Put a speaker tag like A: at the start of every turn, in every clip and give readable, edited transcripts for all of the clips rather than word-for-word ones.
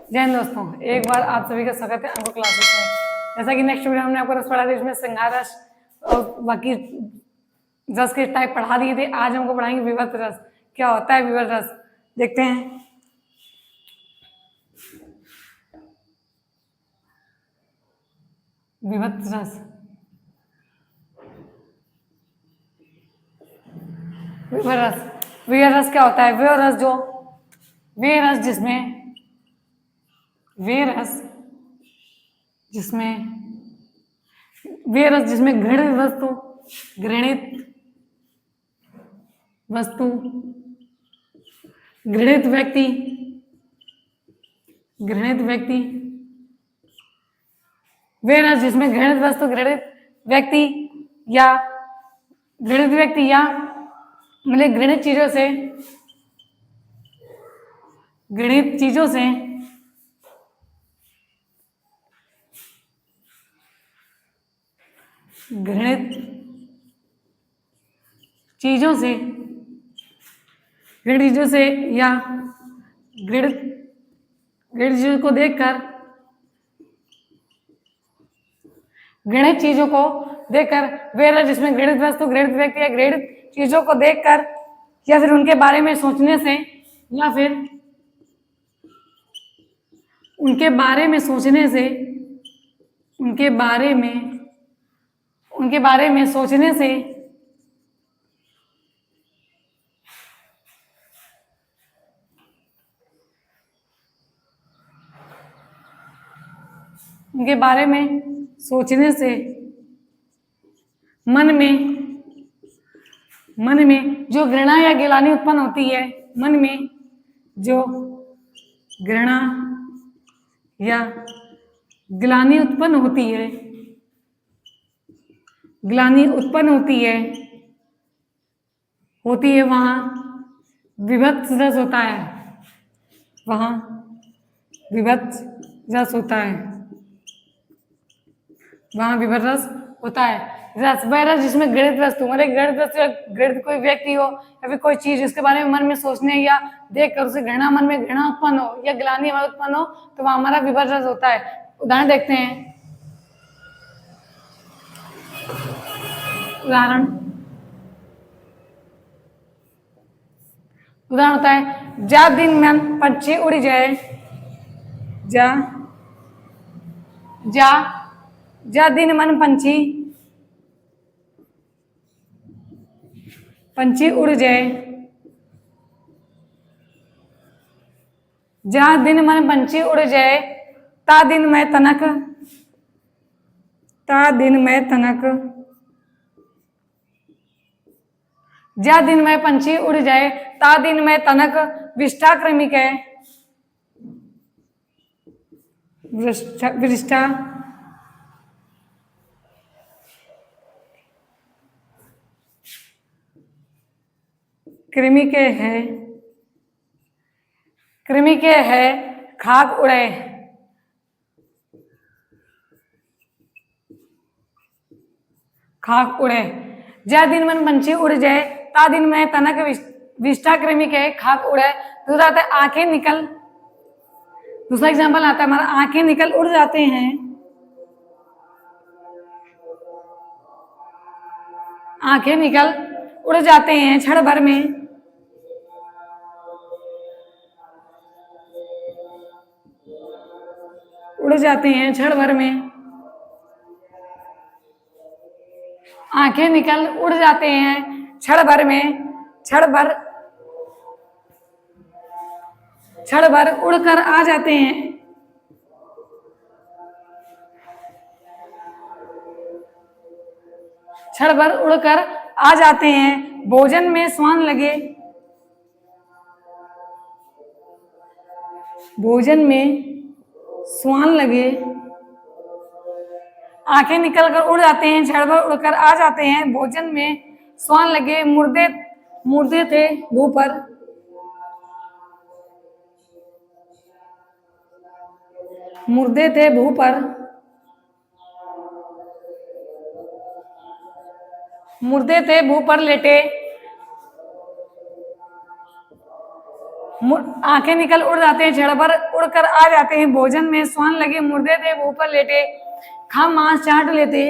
A: जय हिंद दोस्तों, एक बार आप सभी का स्वागत है अंको क्लासेस में। जैसा कि नेक्स्ट वीडियो हमने आपको रस पढ़ा था, इसमें श्रृंगार रस और बाकी रस के टाइप पढ़ा दिए थे। आज हमको पढ़ाएंगे विवर्त रस। क्या होता है विवर्त रस, देखते हैं। विवर्त रस, विवर्त रस, विवर्त रस क्या होता है? विवर्त रस वे रस जिसमें घृणित वस्तु घृणित व्यक्ति वे रस जिसमें घृणित वस्तु घृणित व्यक्ति या मतलब घृणित चीजों से या घृणित चीजों को देखकर वे रस जिसमें घृणित वस्तु घृणित व्यक्ति या घृणित चीजों को देखकर या फिर उनके बारे में सोचने से या फिर उनके बारे में सोचने से उनके बारे में सोचने से मन में जो घृणा या गिलानी उत्पन्न होती है, मन में जो घृणा या गिलानी उत्पन्न होती है वहां विभत्स रस होता है। वहां विभत्स रस होता है। रस वह रस जिसमें घृणित वस्तु घृणित कोई व्यक्ति हो या फिर कोई चीज जिसके बारे में मन में सोचने या देखकर उसे मन में घृणा उत्पन्न हो या ग्लानि उत्पन्न हो, तो वह हमारा विभत्स रस होता है। उदाहरण देखते हैं। उदाहरण होता है, जा दिन मन पंछी उड़ जाए, जा दिन मन पंछी उड़ जाए, जा दिन मन पंछी उड़ जाए, ता दिन मैं तनक जा दिन में पंछी उड़ जाए, ता दिन में तनक विष्ठा क्रमिक है। विष्ठा कृमि के है खाक उड़े। जा दिन मन पंछी उड़ जाए, ता दिन में तनक विष्ठा कृमि के खाक उड़े। दूसरा आता है आंखें निकल। दूसरा एग्जाम्पल आता है हमारा, आंखें निकल उड़ जाते हैं। आंखें निकल उड़ जाते हैं क्षण भर में। आंखें निकल उड़ जाते हैं क्षण भर उड़कर आ जाते हैं। क्षण भर उड़कर आ जाते हैं। भोजन में स्वान लगे। आंखें निकल कर उड़ जाते हैं, क्षण भर उड़कर आ जाते हैं। भोजन में स्वान लगे। मुर्दे थे भू पर। मुर्दे थे भू पर लेटे। आंखें निकल उड़ जाते हैं, क्षण भर उड़कर आ जाते हैं भोजन में, स्वान लगे मुर्दे थे वो ऊपर लेटे, खा मांस चाट लेते,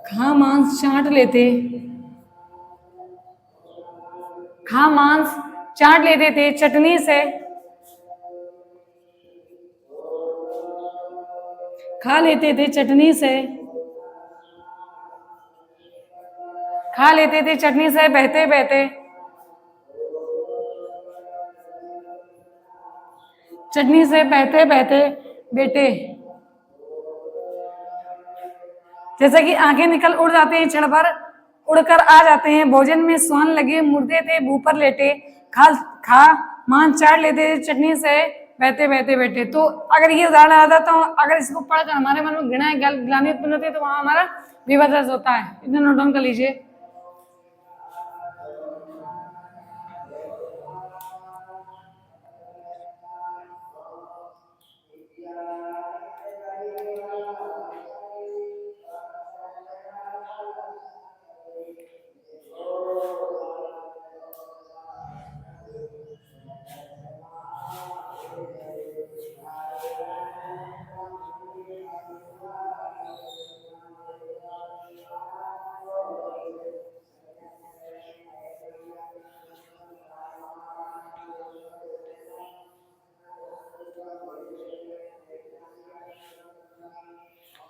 A: खा मांस चाट लेते, खा मांस चाट लेते थे चटनी से, खा लेते थे चटनी से, खा लेते थे चटनी से बहते बहते, चटनी से बहते बहते बेटे। जैसे कि आंखें निकल उड़ जाते हैं, क्षण भर उड़कर आ जाते हैं भोजन में, स्वान लगे मुर्दे थे मुंह पर लेटे, खा खा मांस चाट लेते थे चटनी से बहते बहते बेटे। तो अगर ये उदाहरण आता तो अगर इसको पढ़कर हमारे मन में घृणा ग्लानि उत्पन्न होती है तो वहां हमारा विवश रस होता है। इतना नोट डाउन कर लीजिए।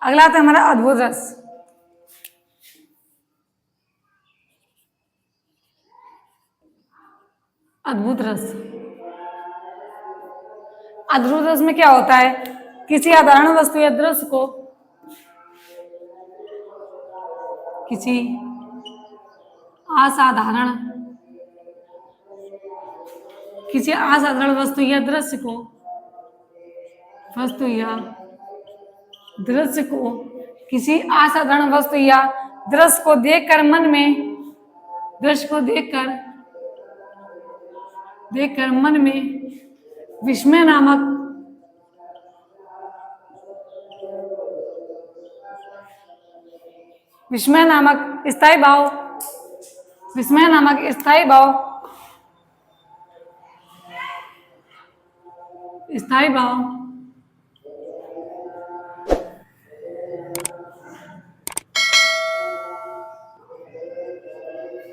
A: अगला था हमारा अद्भुत रस। अद्भुत रस, अद्भुत रस में क्या होता है, किसी साधारण वस्तु या दृश्य को, किसी असाधारण, किसी असाधारण वस्तु या दृश्य को, वस्तु या दृश्य को, किसी असाधारण वस्तु या दृश्य को देखकर मन में, दृश्य को देखकर मन में विस्मय नामक, विस्मय नामक स्थायी भाव, विस्मय नामक स्थायी भाव, स्थायी भाव,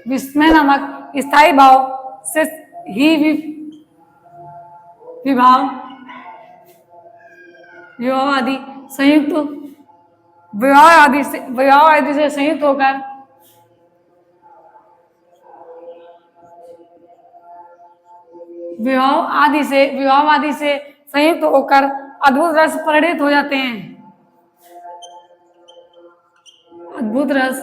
A: विस्मय नामक स्थायी भाव से ही विभाव, विभाव आदि संयुक्त, विभाव आदि से संयुक्त होकर, विभाव आदि से संयुक्त होकर अद्भुत रस परिणित हो जाते हैं। अद्भुत रस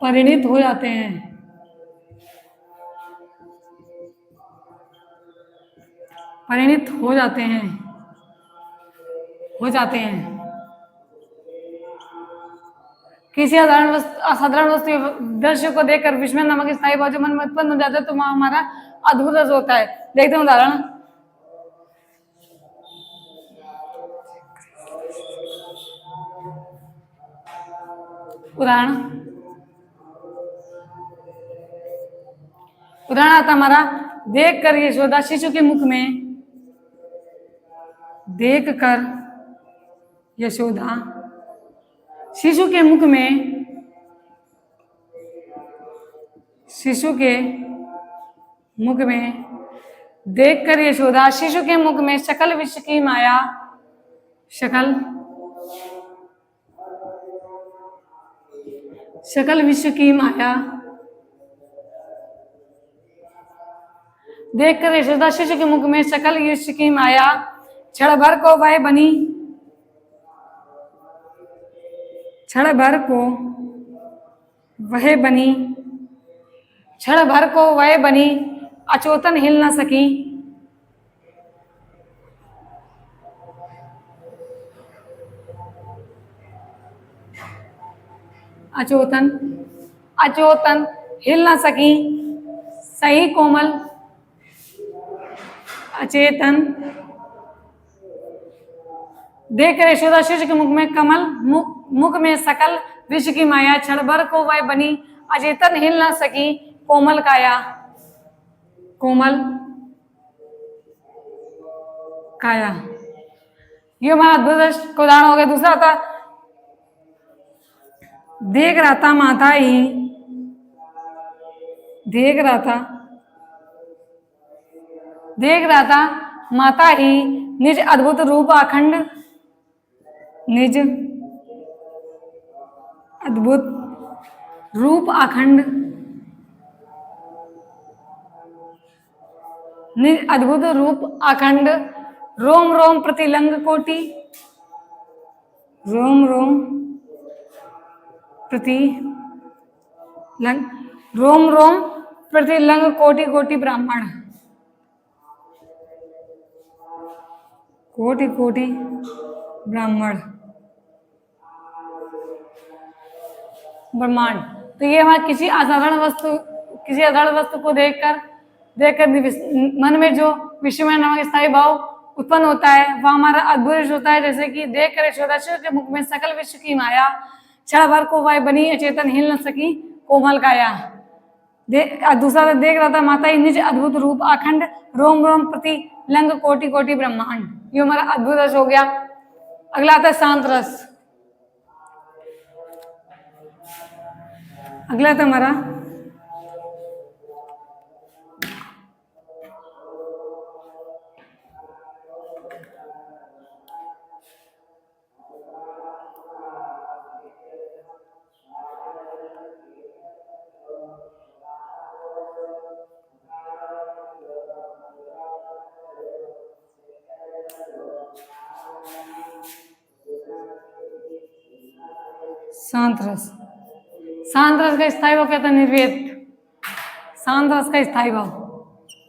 A: परिणित हो जाते हैं, परिणित हो जाते हैं, हो जाते हैं। किसी असाधारण वस्तु दृश्य को देखकर विस्मय नामक स्थायी भाव जो मन में उत्पन्न हो जाता है तो वहां हमारा अद्भुत रस होता है। देखते हैं उदाहरण। उदाहरण आता हमारा, देख कर यशोदा शिशु के मुख में, देख कर यशोदा शिशु के मुख में, शिशु के मुख में, देख कर यशोदा शिशु के मुख में सकल विश्व की माया, सकल विश्व की माया, देख कर यशोदा शिशु के मुख में सकल विश्व की माया, क्षण भर को वह बनी, क्षण भर को वह बनी, क्षण भर को वह बनी, अचोतन हिल न सकी, अचोतन हिल न सकी, सही कोमल, अचेतन, देख यशोदा शिशु के मुख में कमल, मुख में सकल विश्व की माया, क्षण भर को वह बनी, अचेतन हिल न सकी, कोमल काया, कोमल काया। ये हमारा अद्भुत का उदाहरण हो गया। दूसरा था देख रहा था माता ही, देख रहा था, देख रहा था माता ही निज अद्भुत रूप अखंड, निज अद्भुत रूप अखंड, निज अद्भुत रूप अखंड, रोम रोम प्रतिलंग कोटि, रोम रोम प्रतिलंग, रोम रोम प्रतिलंग कोटि कोटि ब्राह्मण, कोटि कोटि ब्राह्मण, ब्रह्मांड। तो ये हमारे किसी असाधारण वस्तु को देखकर मन में जो विश्वमय नामक स्थायी भाव उत्पन्न होता है वह हमारा अद्भुत होता है। जैसे कि देख कर यशोदाश्वर के मुख में सकल विश्व की माया, क्षण भर को वह बनी अचेतन हिल न सकी कोमल काया। दूसरा देख रहा था माता ही निज अद्भुत रूप अखंड, रोम रोम प्रति लंग कोटि कोटि ब्रह्मांड। ये हमारा अद्भुत रस हो गया। अगला आता है शांत रस। अगला था हमारा शांत रस। शांत रस का स्थायी भाव कहता है निर्वेद। शांत रस का स्थायी भाव,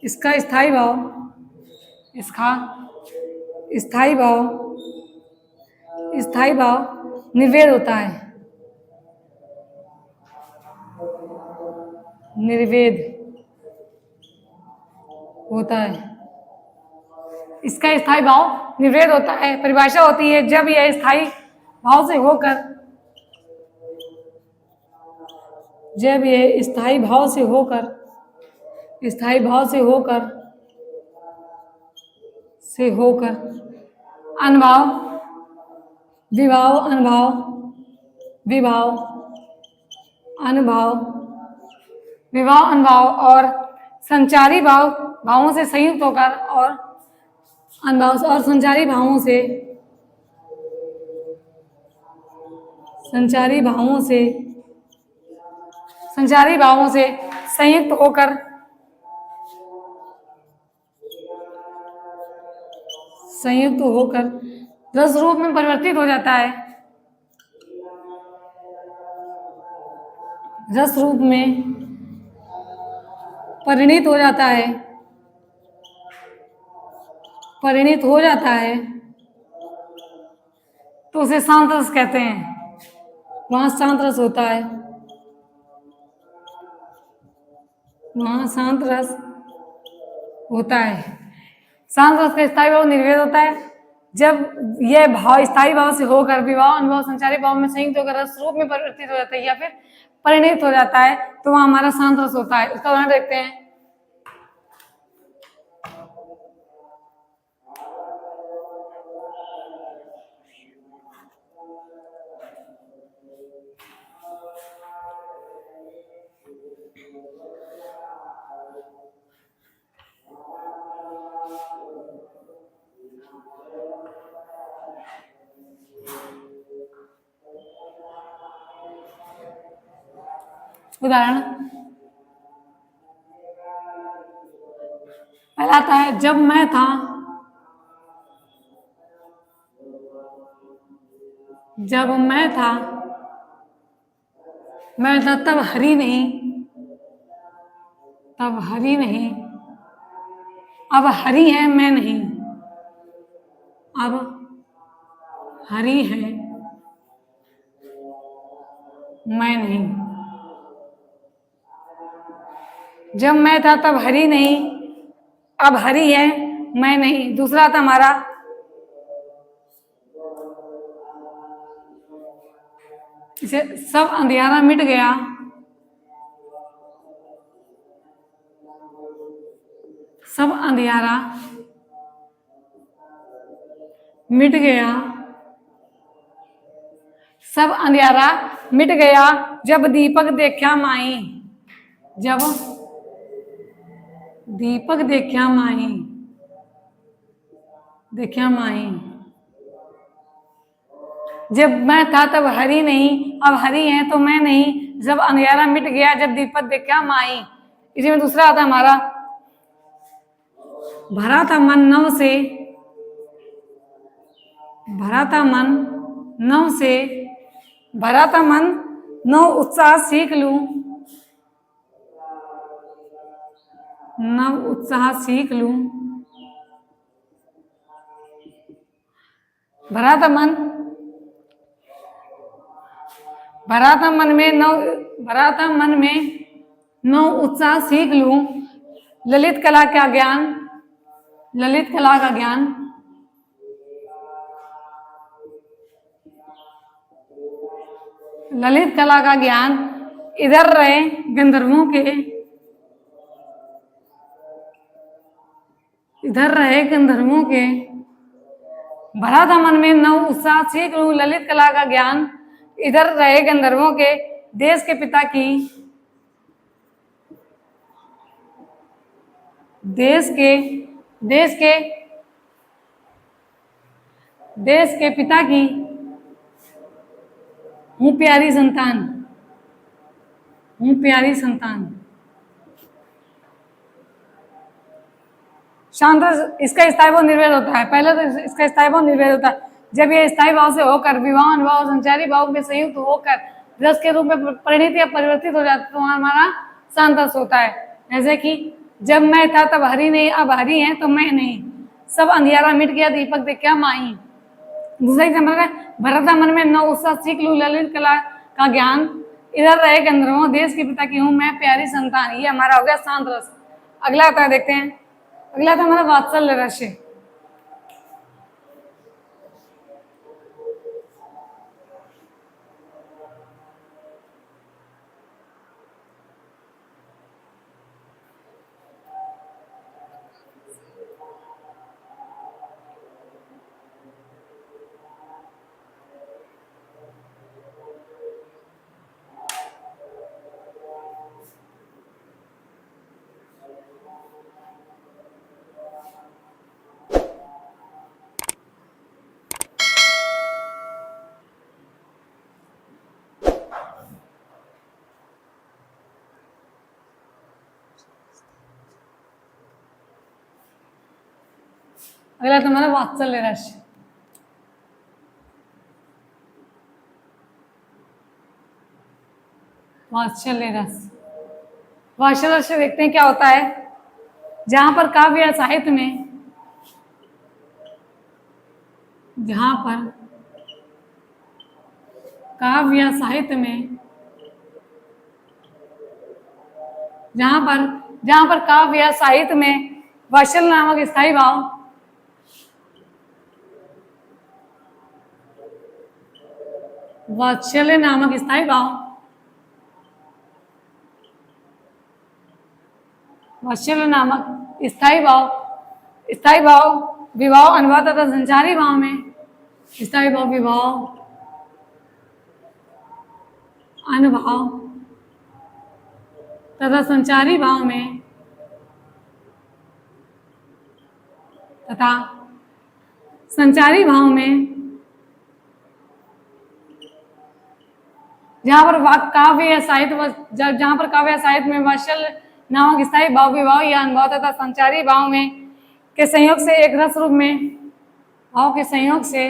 A: इसका स्थायी भाव, इसका स्थायी भाव, स्थायी भाव निर्वेद होता है, निर्वेद होता है। इसका स्थायी भाव निर्वेद होता है। परिभाषा होती है जब यह स्थायी भाव से होकर, जब यह स्थायी भाव से होकर, स्थायी भाव से होकर, से होकर अनुभाव, विभाव, अनुभाव, विभाव, अनुभाव, विभाव, अनुभाव और संचारी भाव भावों से संयुक्त होकर, और अनुभाव और संचारी भावों से, संचारी भावों से, संचारी भावों से संयुक्त होकर, संयुक्त होकर रस रूप में परिवर्तित हो जाता है। रस रूप में परिणित हो जाता है, परिणित हो जाता है, तो उसे शांत रस कहते हैं। वहां शांत रस होता है, वहां शांत रस होता है। शांत रस का स्थायी भाव निर्वेद होता है। जब यह भाव स्थायी भाव से होकर विभाव, अनुभव, संचारी भाव में संयुक्त होकर रस रूप में परिवर्तित हो जाता है या फिर परिणित हो जाता है, तो वह हमारा शांत रस होता है। उसका उदाहरण देखते हैं। उदाहरण पहला आता है जब मैं था, जब मैं था, मैं था तब हरी नहीं, तब हरी नहीं, अब हरी है मैं नहीं, अब हरी है मैं नहीं। जब मैं था तब हरी नहीं, अब हरी है मैं नहीं। दूसरा था हमारा इसे सब अंधियारा मिट गया, सब अंधियारा मिट गया, सब अंधियारा मिट गया जब दीपक देखा माई, जब दीपक देखा माई, देखा माई। जब मैं था तब हरी नहीं, अब हरी है तो मैं नहीं, जब अंधियारा मिट गया जब दीपक देखा माई। इसी में दूसरा आता हमारा, भरा था मन नव से, भरा था मन नव से, भरा था मन नव उत्साह सीख लूं, नव उत्साह सीख लूं। भरा था मन, भरा था मन में नव, भरा था मन में नव उत्साह सीख लूं। ललित कला का ज्ञान, ललित कला का ज्ञान, ललित कला का ज्ञान इधर रहे गंधर्वों के, इधर रहे गंधर्वों के। भरा था मन में नव उत्साह सीख लूं ललित कला का ज्ञान, इधर रहे गंधर्वों के। देश के पिता की, देश के, देश के, देश के पिता की हूँ प्यारी संतान, हूँ प्यारी संतान। शांत, इसका स्थायी भाव निर्वेद होता है। पहले तो इसका स्थायी भाव निर्वेद होता है। जब ये स्थायी भाव से होकर विवाह अनुभाव संचारी भाव में संयुक्त होकर रस के रूप में परिणित या परिवर्तित हो जाता है तो हमारा शांत रस होता है। जैसे कि जब मैं था तब हरी नहीं, अब हरी है तो मैं नहीं, सब अंधियारा मिट गया दीपक देखा माई। दूसरा एग्जाम्पल है, भरा था मन में नव उत्साह सीख लूं ललित कला का ज्ञान, इधर रहे गंधर्वों देश के पिता की हूँ मैं प्यारी संतान। ये हमारा हो गया शांत रस। अगला आता है, देखते हैं। अगला था हमारा वात्सल्य रस। अगला तुम्हारा वात्सल्य रस। वात्सल्य रस, वात्सल्य रस देखते हैं क्या होता है। जहां पर काव्य या साहित्य में, जहां पर काव्य या साहित्य में, जहां पर काव्य या साहित्य में वात्सल्य नामक स्थायी भाव, वात्सल्य नामक स्थायी भाव, वात्सल्य नामक स्थायी भाव, स्थायी भाव विभाव अनुभाव तथा संचारी भाव में, स्थायी भाव विभाव अनुभाव तथा संचारी भाव में तथा संचारी भाव में, जहां पर काव्य या साहित्य, जहां पर काव्य या साहित्य में वात्सल्य नामक स्थायी भाव विभाव या अनुभव तथा संचारी भाव में के संयोग से एक रस रूप में, भाव के संयोग से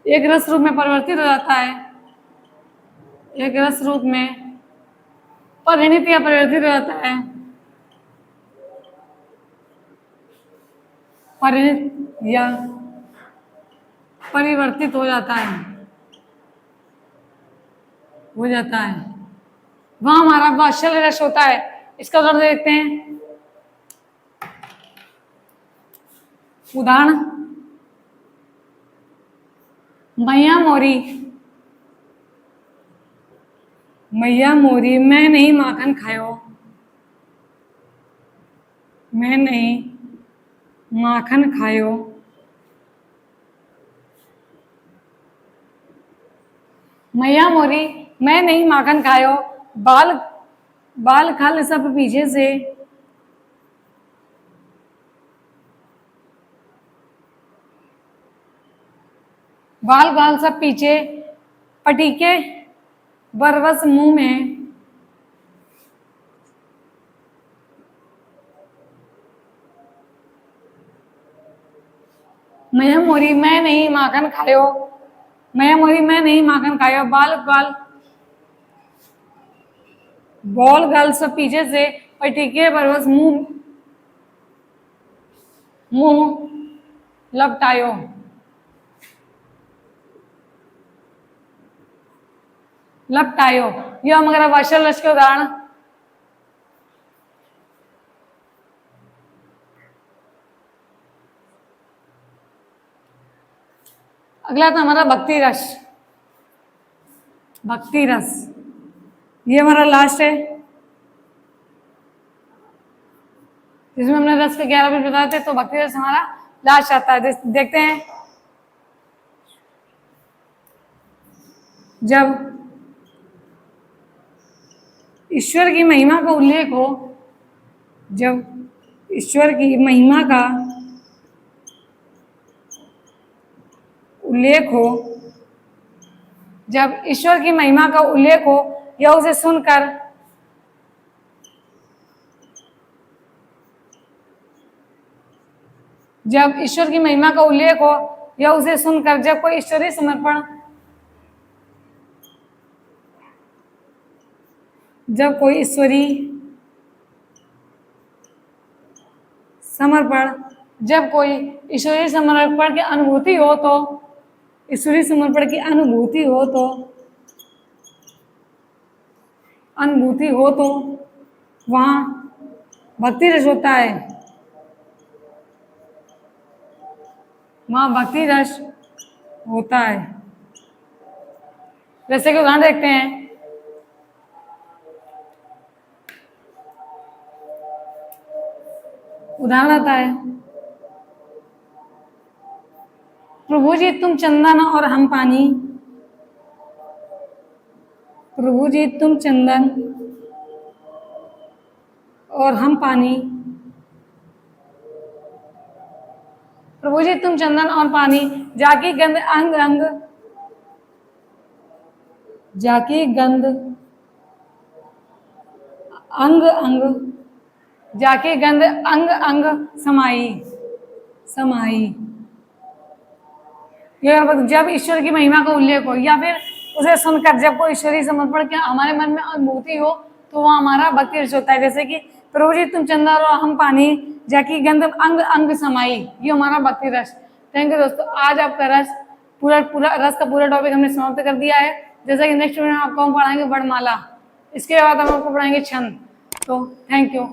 A: एक रस रूप में परिवर्तित हो जाता है, एक रस रूप में परिणित या परिवर्तित हो जाता है, परिणित या परिवर्तित हो जाता है, हो जाता है, वह हमारा वात्सल्य रस होता है। इसका उदाहरण देखते हैं। उदाहरण, मैया मोरी, मैया मोरी मैं नहीं माखन खायो, मैं नहीं माखन खायो, मैया मोरी मैं नहीं माखन खायो, बाल बाल खल सब पीछे से, बाल गाल सब पीछे, पटीके बरबस मुंह में, मैया मोरी मैं नहीं माखन खायो, मैया मोरी मैं नहीं माखन खायो, बाल गाल बॉल गाल सब पीछे से, पटीके बरबस मुंह मुंह लपटायो। लपटायो ये हमारा वाशल लक्ष्य के उदाहरण। अगला था हमारा भक्ति रस। भक्ति रस ये हमारा लास्ट है, जिसमें हमने रस के 11 बीज बताए थे, तो भक्ति रस हमारा लास्ट आता है। देखते हैं, जब ईश्वर की महिमा का उल्लेख हो, जब ईश्वर की महिमा का उल्लेख हो, जब ईश्वर की महिमा का उल्लेख हो या उसे सुनकर, जब ईश्वर की महिमा का उल्लेख हो या उसे सुनकर, जब कोई ईश्वरीय समर्पण, जब कोई ईश्वरीय समर्पण, जब कोई ईश्वरीय समर्पण की अनुभूति हो, तो ईश्वरीय समर्पण की अनुभूति हो, तो अनुभूति हो, तो वहां भक्ति रस होता है। वहां भक्ति रस होता है। जैसे कि उदाहरण देखते हैं, उदाहरण आता है, प्रभु जी तुम चंदन और हम पानी, प्रभु जी तुम चंदन और हम पानी, प्रभु जी तुम चंदन और पानी, जाकी गंध अंग अंग, जाकी गंध अंग अंग, जाकी गंध अंग अंग समाई समाई। यह जब ईश्वर की महिमा का उल्लेख हो या फिर उसे सुनकर जब कोई ईश्वरीय समर्पण की हमारे मन में अनुभूति हो, तो वह हमारा भक्ति रस होता है। जैसे कि प्रभु जी तुम चंदन और हम पानी, जाकी गंध अंग अंग समाई, ये हमारा भक्ति रस। थैंक यू दोस्तों, आज आपका रस पूरा रस का पूरा टॉपिक हमने समाप्त कर दिया है। जैसा कि नेक्स्ट वीडियो में आपको हम पढ़ाएंगे वर्णमाला, इसके बाद हम आपको पढ़ाएंगे छंद। तो थैंक यू।